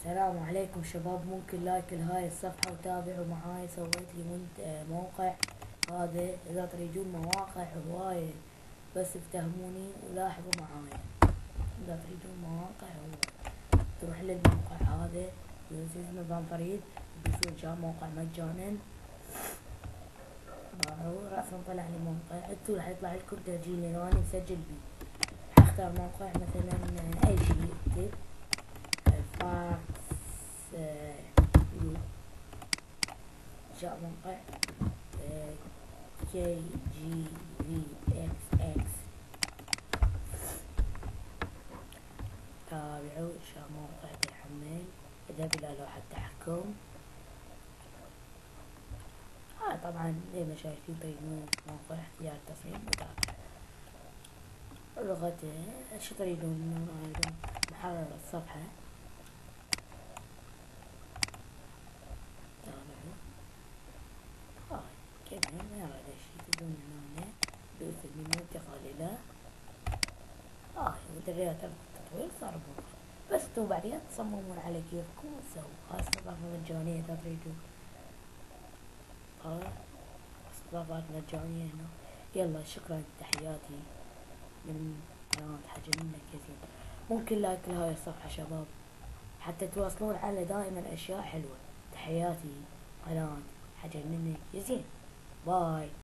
السلام عليكم شباب، ممكن لايك لهاي الصفحة وتابعوا معاي. سويت لي موقع هذا، اذا تريدون مواقع هواية بس افتهموني ولاحظوا معاي. اذا تريدون مواقع تروح للموقع هذا يوزيز نظام فريد، بيصير جاء موقع مجانا. رأسا طلع لي موقع، انتو راح يطلع لكم تسجيل اللي انا مسجل بيه. اختار موقع مثلا اي شيء، اكتب فاكس جاء موقع KGVXX. تابعوا جاء موقع تحمل، اذا بلا لوحة تحكم. طبعا زي ما شايفين تريدون موقع اختيار تصميم متابع، لغته شو تريدون، محرر الصفحة. تابعوا كذا ما هذا الشي، تدون هنا دوس المنيو انتقال الى مدريات التطوير. صار موقع بس انتو بعدين تصممون على كيفكم وتسووا. استضافة مجانية اذا تريدون، استضافات مجانية هنا. يلا شكرا، تحياتي من قناة حجمنا كثير. ممكن لايك لهاي الصفحة شباب حتى تواصلون على دائما اشياء حلوة. تحياتي قناة حجمنا كثير. باي.